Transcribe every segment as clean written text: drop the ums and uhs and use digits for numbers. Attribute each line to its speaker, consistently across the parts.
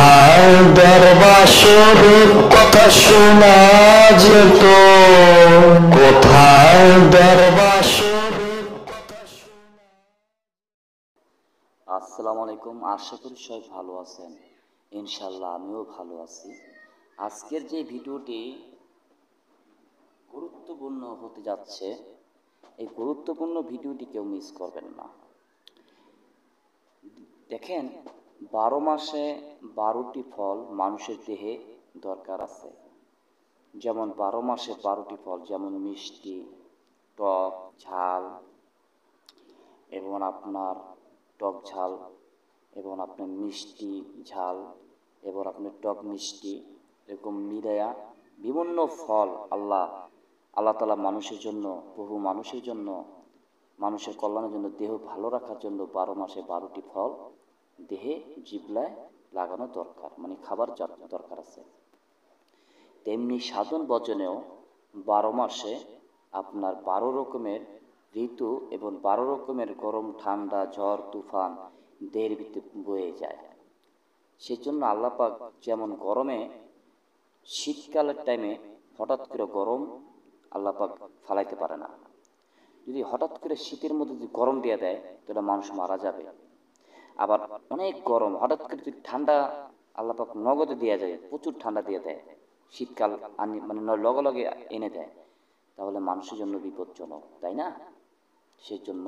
Speaker 1: কোথায় দরবাসরের কথা শোনা যেত, কোথায় দরবাসরের কথা শোনা।
Speaker 2: আসসালামু আলাইকুম, আশা করি সবাই ভালো আছেন। ইনশাল্লাহ আমিও ভালো আছি। আজকের যে ভিডিওটি গুরুত্বপূর্ণ হতে যাচ্ছে, এই গুরুত্বপূর্ণ ভিডিওটি কেউ মিস করবেন না। দেখেন, 12 মাসে 12টি ফল মানুষের দেহে দরকার আছে। যেমন 12 মাসে 12টি ফল, যেমন মিষ্টি, টক, ঝাল এবং আপনার টক ঝাল এবং আপনার মিষ্টি ঝাল এবং আপনার টক মিষ্টি, এরকম মিলায়া বিভিন্ন ফল আল্লাহ তাআলা মানুষের জন্য, বহু মানুষের জন্য, মানুষের কল্যাণের জন্য, দেহ ভালো রাখার জন্য 12 মাসে 12টি ফল দেহে জিহ্বায় লাগানো দরকার, মানে খাবার দরকার আছে। তেমনি সাধন ভজনেও 12 মাসে আপনার 12 রকমের ঋতু এবং 12 রকমের গরম, ঠান্ডা, ঝড়, তুফান দেহের ভিতরে বয়ে যায়। সেজন্য আল্লাহ পাক যেমন গরমে, শীতকালের টাইমে হঠাৎ করে গরম আল্লাহ পাক ফালাইতে পারে না। যদি হঠাৎ করে শীতের মধ্যে যদি গরম দিয়ে দেয়, তাহলে মানুষ মারা যাবে। আবার অনেক গরম হঠাৎ করে যদি ঠান্ডা আল্লাহ পাক নগদে দেওয়া যায়, প্রচুর ঠান্ডা দিয়ে দেয়, শীতকাল মানে লগে লগে এনে দেয়, তাহলে মানুষের জন্য বিপজ্জনক, তাই না? সেজন্য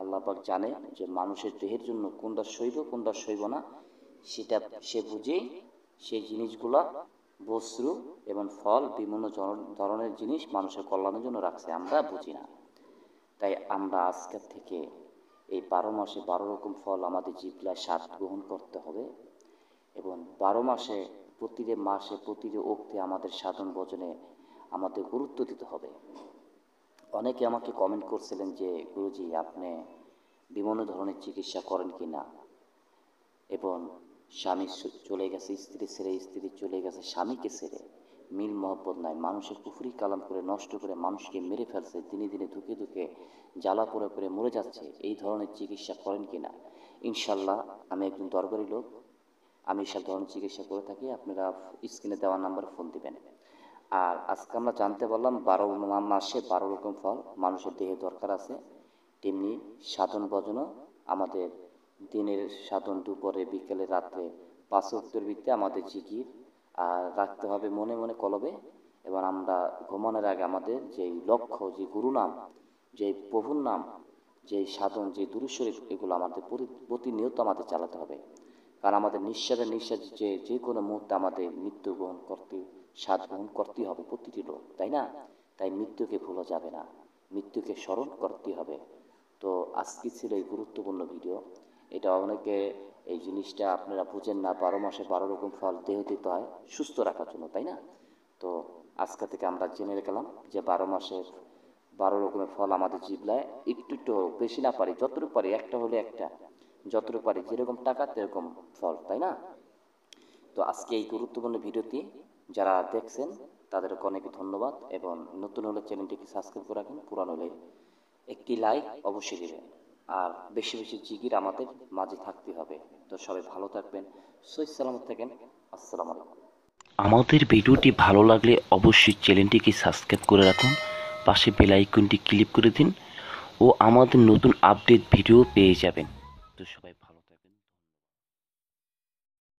Speaker 2: আল্লাহ পাক জানে যে মানুষের দেহের জন্য কোনটা সইব কোনটা সইব না, সেটা সে বুঝেই সেই জিনিসগুলা, বস্ত্র এবং ফল, বিভিন্ন ধরনের জিনিস মানুষের কল্যাণের জন্য রাখছে, আমরা বুঝি না। তাই আমরা আজকের থেকে এই 12 মাসে 12 রকম ফল আমাদের জিহ্বায় স্বাদ গ্রহণ করতে হবে এবং 12 মাসে প্রতিটি অক্তে আমাদের সাধন ভজনে আমাদের গুরুত্ব দিতে হবে। অনেকে আমাকে কমেন্ট করছিলেন যে গুরুজি, আপনি বিভিন্ন ধরনের চিকিৎসা করেন কি না, এবং স্বামী চলে গেছে, স্ত্রী ছেড়ে, স্ত্রী চলে গেছে স্বামীকে ছেড়ে, মিল মহব্বত নাই, মানুষের কুফরি কালাম করে নষ্ট করে মানুষকে মেরে ফেলছে, দিনে দিনে ধুকে ধুকে জ্বালা পোড়া করে মরে যাচ্ছে, এই ধরনের চিকিৎসা করেন কিনা? ইনশাল্লাহ আমি একজন দরবারি লোক, আমি সব ধরনের চিকিৎসা করে থাকি। আপনারা স্ক্রিনে দেওয়া নাম্বারে ফোন দিবেন। আর আজকে আমরা জানতে পারলাম 12 মাসে 12 রকম ফল মানুষের দেহে দরকার আছে। তেমনি সাধন ভজনও আমাদের দিনের সাধন, দুপুরে, বিকেলে, রাত্রে 5 ওয়াক্তের ভিত্তিতে আমাদের জিকির আর রাখতে হবে মনে মনে, কলবে। এবং আমরা ঘুমানোর আগে আমাদের যেই লক্ষ্য, যে গুরু নাম, যে প্রভুর নাম, যে সাধন, যে দুরূদ শরীফ, এগুলো আমাদের প্রতিনিয়ত আমাদের চালাতে হবে। কারণ আমাদের নিঃশ্বাস যে কোনো মুহূর্তে আমাদের মৃত্যু গ্রহণ করতে, স্বাদ গ্রহণ করতেই হবে প্রতিটি লোক, তাই না? তাই মৃত্যুকে ভুলা যাবে না, মৃত্যুকে স্মরণ করতে হবে। তো আজকে ছিল এই গুরুত্বপূর্ণ ভিডিও। এটা অনেকে এই জিনিসটা আপনারা বুঝেন না, 12 মাসে 12 রকম ফল দেহ দিতে হয় সুস্থ রাখার জন্য, তাই না? তো আজকে থেকে আমরা জেনে গেলাম যে 12 মাসের 12 রকমের ফল আমাদের জিহ্বায় একটু বেশি না পারি, যতটুকু পারি, একটা হলে একটা, যতটুকু পারি, যেরকম টাকা সেরকম ফল, তাই না? তো আজকে এই গুরুত্বপূর্ণ ভিডিওটি যারা দেখছেন তাদেরকে অনেক ধন্যবাদ, এবং নতুন হলে চ্যানেলটিকে সাবস্ক্রাইব করে রাখুন, পুরানো হলে একটি লাইক অবশ্যই দেবেন, আর বেশি বেশি জিকির আমাদের মাঝে থাকতে হবে। তো সবাই ভালো থাকবেন, সহিহ সালামত থাকেন। আসসালামু আলাইকুম।
Speaker 3: আমাদের ভিডিওটি ভালো লাগলে অবশ্যই চ্যানেলটিকে সাবস্ক্রাইব করে রাখুন, পাশে বেল আইকনটি ক্লিক করে দিন ও আমাদের নতুন আপডেট ভিডিও পেয়ে যাবেন।